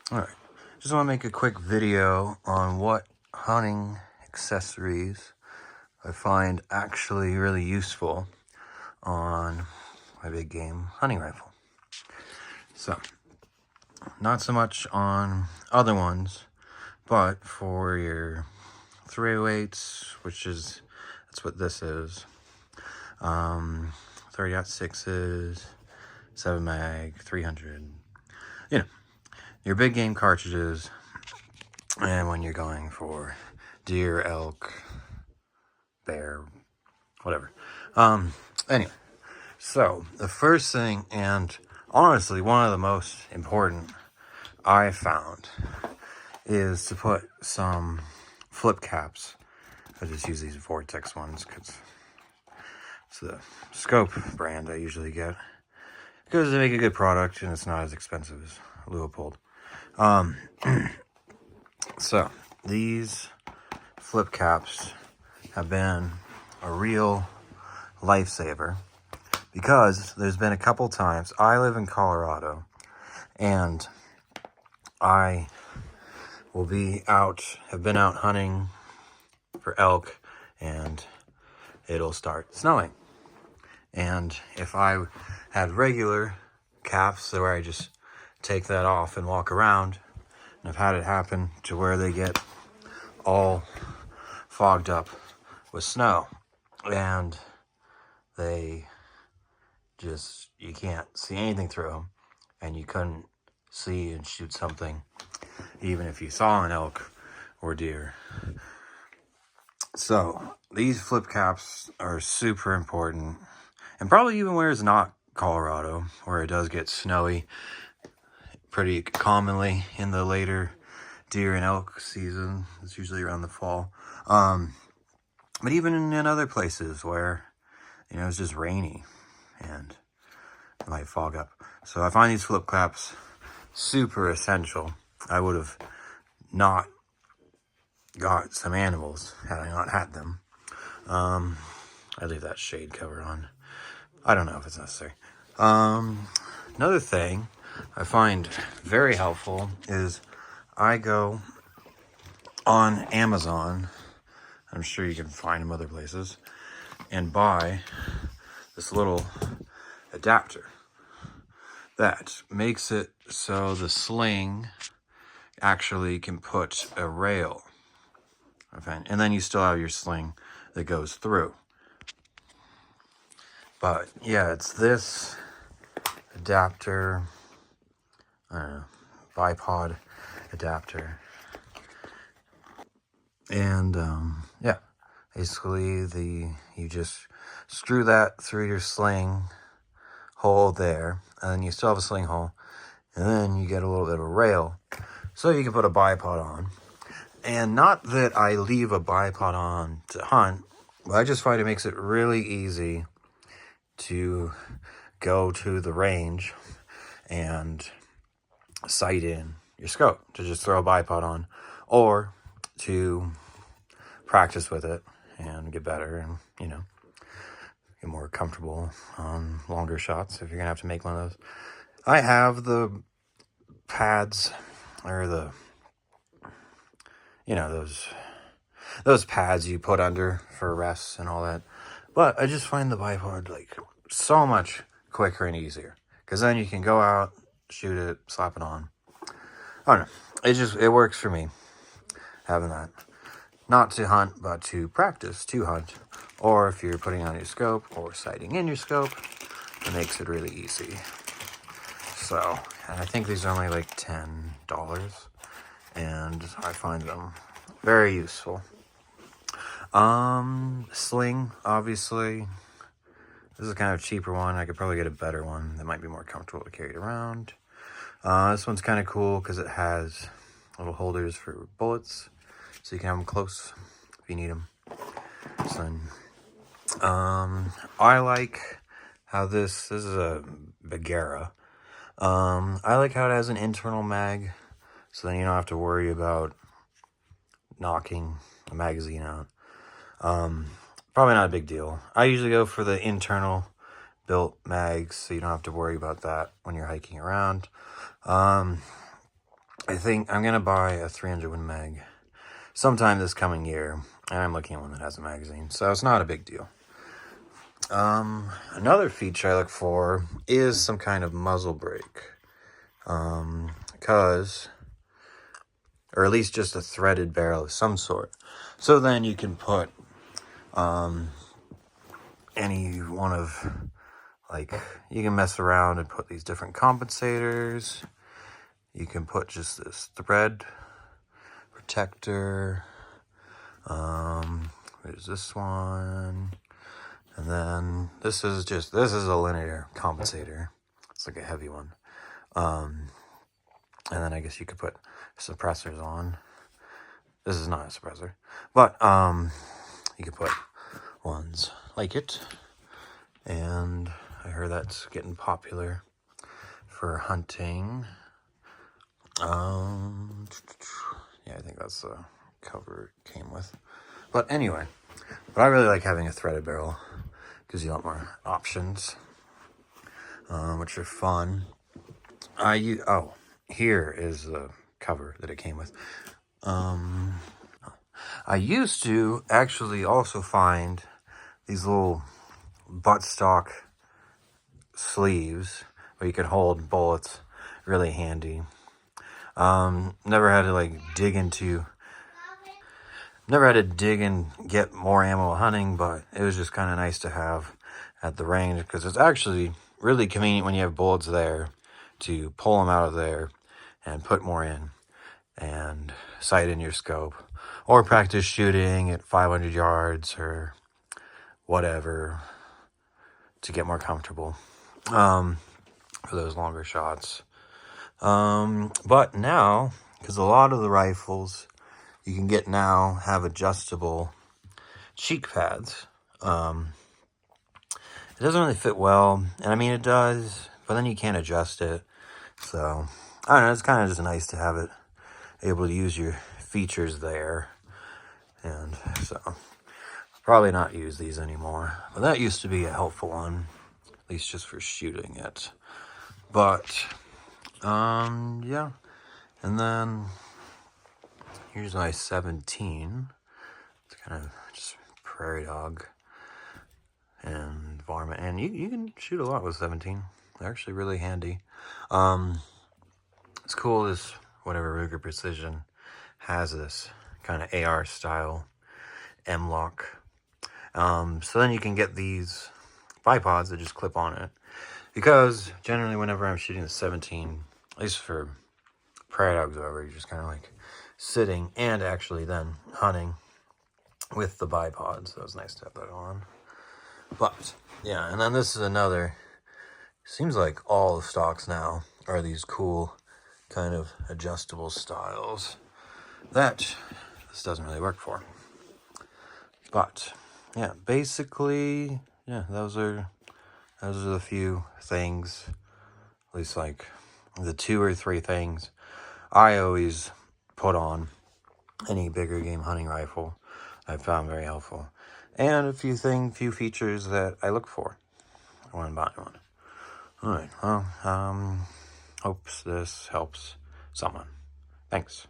Alright, just want to make a quick video on what hunting accessories I find actually really useful on my big game hunting rifle. So, not so much on other ones, but for your 308s, that's what this is, 30-6s, 7 mag, 300, your big game cartridges, and when you're going for deer, elk, bear, whatever. Anyway, so the first thing, and honestly one of the most important I found, is to put some flip caps. I just use these Vortex ones because it's the scope brand I usually get, because they make a good product and it's not as expensive as Leupold. So these flip caps have been a real lifesaver, because there's been a couple times, I live in Colorado, and I will have been out hunting for elk, and it'll start snowing. And if I had regular caps where I just take that off and walk around, and I've had it happen to where they get all fogged up with snow, and you can't see anything through them, and you couldn't see and shoot something even if you saw an elk or deer. So these flip caps are super important, and probably even where it's not Colorado, where it does get snowy pretty commonly in the later deer and elk season. It's usually around the fall. But even in other places where, it's just rainy and it might fog up. So I find these flip caps super essential. I would have not got some animals had I not had them. I leave that shade cover on. I don't know if it's necessary. Another thing I find very helpful is I go on Amazon, I'm sure you can find them other places, and buy this little adapter that makes it so the sling actually can put a rail, okay? And then you still have your sling that goes through. But yeah, it's this adapter, I don't know, bipod adapter. And yeah, basically you just screw that through your sling hole there, and then you still have a sling hole, and then you get a little bit of a rail, so you can put a bipod on. And not that I leave a bipod on to hunt, but I just find it makes it really easy to go to the range and sight in your scope, to just throw a bipod on, or to practice with it and get better and, get more comfortable on longer shots if you're gonna have to make one of those. I have the pads, or those pads you put under for rests and all that, but I just find the bipod so much quicker and easier, because then you can go out, shoot it, slap it on. I don't know, it works for me having that. Not to hunt, but to practice to hunt, or if you're putting on your scope or sighting in your scope, it makes it really easy. So, and I think these are only like $10, and I find them very useful. Sling, obviously. This is kind of a cheaper one. I could probably get a better one that might be more comfortable to carry around. This one's kind of cool because it has little holders for bullets, so you can have them close if you need them. So, I like how this is a Bagheera. I like how it has an internal mag, so then you don't have to worry about knocking the magazine out. Probably not a big deal. I usually go for the internal built mags, so you don't have to worry about that when you're hiking around. I think I'm going to buy a 300 Win Mag sometime this coming year. And I'm looking at one that has a magazine, so it's not a big deal. Another feature I look for is some kind of muzzle brake. Because, or at least just a threaded barrel of some sort. So then you can put any one of, like, you can mess around and put these different compensators. You can put just this thread protector. There's this one. And then this is a linear compensator. It's like a heavy one. And then I guess you could put suppressors on. This is not a suppressor, but you could put ones like it. And I heard that's getting popular for hunting. Yeah, I think that's the cover it came with. But anyway, but I really like having a threaded barrel. Gives you a lot more options, which are fun. Here is the cover that it came with. I used to actually also find these little buttstock sleeves where you could hold bullets. Really handy. Never had to dig and get more ammo hunting, but it was just kind of nice to have at the range because it's actually really convenient when you have bullets there to pull them out of there and put more in and sight in your scope or practice shooting at 500 yards or whatever to get more comfortable for those longer shots. But now, because a lot of the rifles you can get now have adjustable cheek pads. It doesn't really fit well, and I mean it does, but then you can't adjust it. So, I don't know, it's kind of just nice to have it able to use your features there. And so, probably not use these anymore. But that used to be a helpful one, at least just for shooting it. But, yeah. And then, here's my 17. It's kind of just prairie dog and varmint. And you can shoot a lot with 17. They're actually really handy. It's cool this, whatever Ruger Precision has this kind of AR style M-lock. So then you can get these bipods that just clip on it. Because generally whenever I'm shooting the 17, at least for prairie dogs or whatever, you're just kind of like sitting and actually then hunting with the bipods. So it's nice to have that on. But yeah, and then this is another, seems like all the stocks now are these cool kind of adjustable styles that this doesn't really work for. But yeah, basically, yeah, those are the few things, at least like the 2 or 3 things I always put on any bigger game hunting rifle I found very helpful. And a few features that I look for when buying one. Alright, well, hopes this helps someone. Thanks.